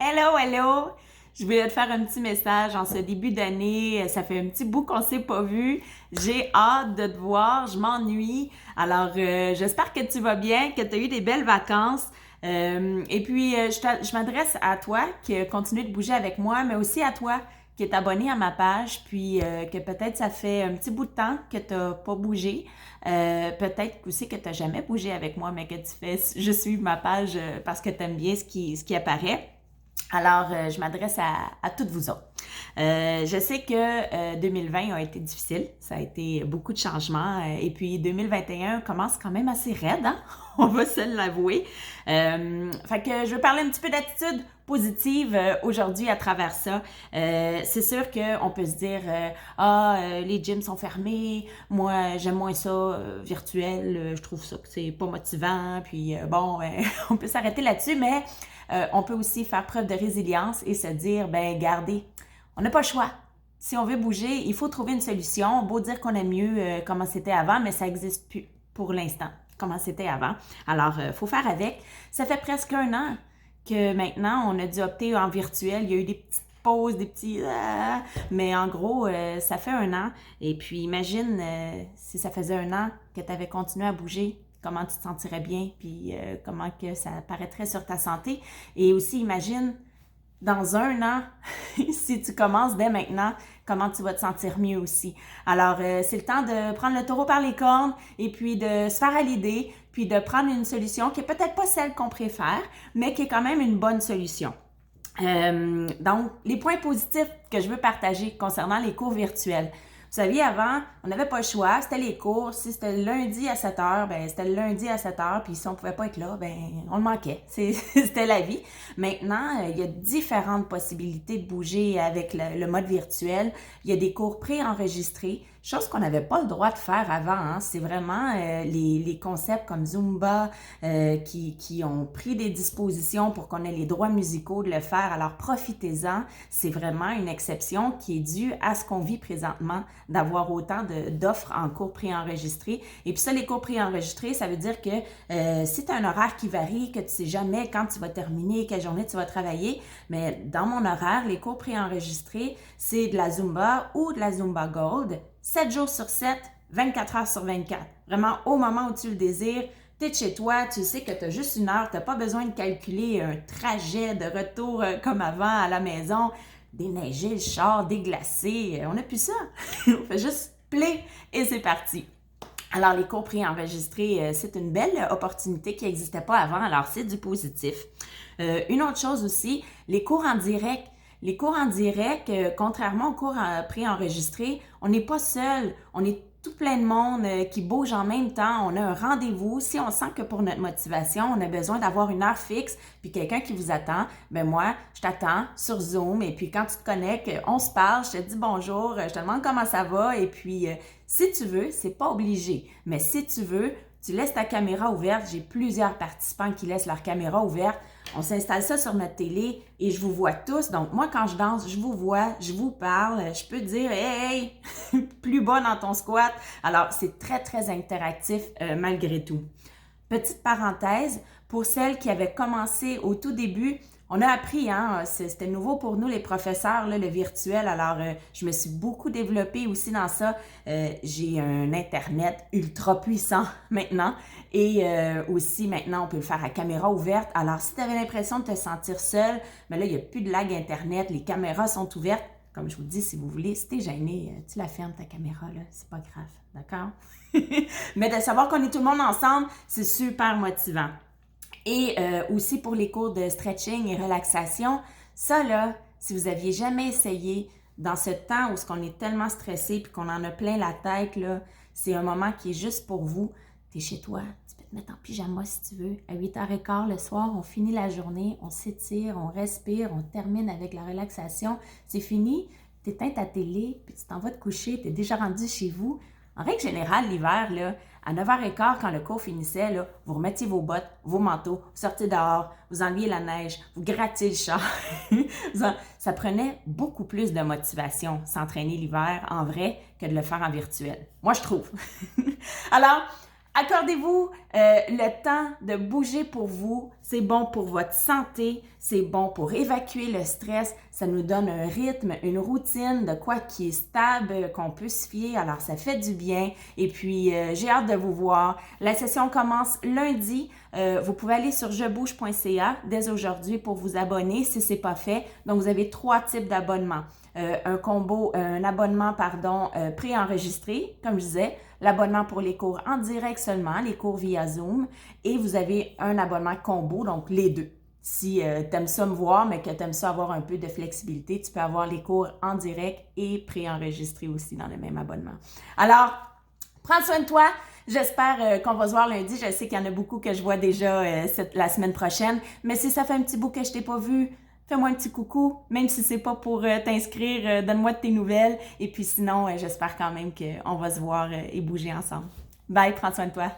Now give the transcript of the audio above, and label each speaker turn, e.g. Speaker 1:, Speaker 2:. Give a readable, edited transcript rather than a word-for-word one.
Speaker 1: Hello, hello! Je voulais te faire un petit message en ce début d'année. Ça fait un petit bout qu'on s'est pas vu. J'ai hâte de te voir. Je m'ennuie. Alors, j'espère que tu vas bien, que tu as eu des belles vacances. Je m'adresse à toi qui a continué de bouger avec moi, mais aussi à toi qui est abonné à ma page, puis que peut-être ça fait un petit bout de temps que tu n'as pas bougé. Peut-être aussi que tu n'as jamais bougé avec moi, mais que tu fais juste suivre ma page parce que tu aimes bien ce qui apparaît. Alors, je m'adresse à toutes vous autres. Je sais que 2020 a été difficile, ça a été beaucoup de changements, et puis 2021 commence quand même assez raide, hein? On va se l'avouer. Fait que je veux parler un petit peu d'attitude positive aujourd'hui à travers ça. C'est sûr qu'on peut se dire les gyms sont fermés, moi j'aime moins ça virtuel, je trouve ça que c'est pas motivant, puis on peut s'arrêter là-dessus, mais on peut aussi faire preuve de résilience et se dire, ben gardez, on n'a pas le choix. Si on veut bouger, il faut trouver une solution. Beau dire qu'on aime mieux comment c'était avant, mais ça n'existe plus pour l'instant, comment c'était avant. Alors, il faut faire avec. Ça fait presque un an que maintenant, on a dû opter en virtuel. Il y a eu des petites pauses, des petits... mais en gros, ça fait un an. Et puis, imagine si ça faisait un an que tu avais continué à bouger, comment tu te sentirais bien, puis comment que ça paraîtrait sur ta santé. Et aussi, imagine, dans un an, si tu commences dès maintenant, comment tu vas te sentir mieux aussi. Alors, c'est le temps de prendre le taureau par les cornes et puis de se faire à l'idée, puis de prendre une solution qui est peut-être pas celle qu'on préfère, mais qui est quand même une bonne solution. Donc, les points positifs que je veux partager concernant les cours virtuels. Vous saviez, avant, on n'avait pas le choix, c'était les cours. Si c'était le lundi à 7 heures, ben c'était le lundi à 7 heures, puis si on pouvait pas être là, ben on le manquait. C'était la vie. Maintenant, il y a différentes possibilités de bouger avec le mode virtuel. Il y a des cours préenregistrés, chose qu'on n'avait pas le droit de faire avant. Hein. C'est vraiment les concepts comme Zumba qui ont pris des dispositions pour qu'on ait les droits musicaux de le faire. Alors profitez-en. C'est vraiment une exception qui est due à ce qu'on vit présentement, d'avoir autant d'offres en cours préenregistrés. Et puis ça, les cours préenregistrés, ça veut dire que si tu as un horaire qui varie, que tu sais jamais quand tu vas terminer, quelle journée tu vas travailler, mais dans mon horaire, les cours préenregistrés, c'est de la Zumba ou de la Zumba Gold, 7 jours sur 7, 24 heures sur 24. Vraiment, au moment où tu le désires, tu es chez toi, tu sais que tu as juste une heure, tu n'as pas besoin de calculer un trajet de retour comme avant à la maison, déneiger le char, déglacé, on n'a plus ça. On fait juste play et c'est parti. Alors, les cours préenregistrés, c'est une belle opportunité qui n'existait pas avant, alors c'est du positif. Une autre chose aussi, les cours en direct. Les cours en direct, contrairement aux cours préenregistrés, on n'est pas seul, on est tout plein de monde qui bouge en même temps, on a un rendez-vous. Si on sent que pour notre motivation, on a besoin d'avoir une heure fixe, puis quelqu'un qui vous attend, ben moi, je t'attends sur Zoom, et puis quand tu te connectes, on se parle, je te dis bonjour, je te demande comment ça va, et puis si tu veux, c'est pas obligé, mais si tu veux, tu laisses ta caméra ouverte. J'ai plusieurs participants qui laissent leur caméra ouverte. On s'installe ça sur notre télé et je vous vois tous. Donc, moi, quand je danse, je vous vois, je vous parle. Je peux te dire, hey, plus bas dans ton squat. Alors, c'est très, très interactif malgré tout. Petite parenthèse, pour celles qui avaient commencé au tout début, on a appris, hein, c'était nouveau pour nous les professeurs, là, le virtuel, alors je me suis beaucoup développée aussi dans ça. J'ai un Internet ultra puissant maintenant et aussi maintenant on peut le faire à caméra ouverte. Alors si tu avais l'impression de te sentir seule, mais là il n'y a plus de lag Internet, les caméras sont ouvertes. Comme je vous dis, si vous voulez, si t'es gêné, tu la fermes ta caméra, là, c'est pas grave, d'accord? Mais de savoir qu'on est tout le monde ensemble, c'est super motivant. Et aussi pour les cours de stretching et relaxation, ça là, si vous aviez jamais essayé dans ce temps où on est tellement stressé puis qu'on en a plein la tête, là, c'est un moment qui est juste pour vous. Tu es chez toi, tu peux te mettre en pyjama si tu veux. À 8h15 le soir, on finit la journée, on s'étire, on respire, on termine avec la relaxation. C'est fini, tu éteins ta télé, puis tu t'en vas te coucher, tu es déjà rendu chez vous. En règle générale, l'hiver, là, à 9h15, quand le cours finissait, là, vous remettiez vos bottes, vos manteaux, vous sortiez dehors, vous enleviez la neige, vous grattiez le char. Ça prenait beaucoup plus de motivation s'entraîner l'hiver en vrai que de le faire en virtuel. Moi, je trouve. Alors, Accordez-vous le temps de bouger pour vous. C'est bon pour votre santé, c'est bon pour évacuer le stress. Ça nous donne un rythme, une routine, de quoi qui est stable, qu'on peut se fier. Alors, ça fait du bien. Et puis, j'ai hâte de vous voir. La session commence lundi. Vous pouvez aller sur jebouge.ca dès aujourd'hui pour vous abonner si ce n'est pas fait. Donc, vous avez 3 types d'abonnements. Un abonnement, préenregistré, comme je disais, l'abonnement pour les cours en direct seulement, les cours via Zoom, et vous avez un abonnement combo, donc les deux. Si tu aimes ça me voir, mais que tu aimes ça avoir un peu de flexibilité, tu peux avoir les cours en direct et préenregistrés aussi dans le même abonnement. Alors, prends soin de toi. J'espère qu'on va se voir lundi. Je sais qu'il y en a beaucoup que je vois déjà la semaine prochaine, mais si ça fait un petit bout que je t'ai pas vu, fais-moi un petit coucou, même si c'est pas pour t'inscrire, donne-moi de tes nouvelles. Et puis sinon, j'espère quand même qu'on va se voir et bouger ensemble. Bye, prends soin de toi.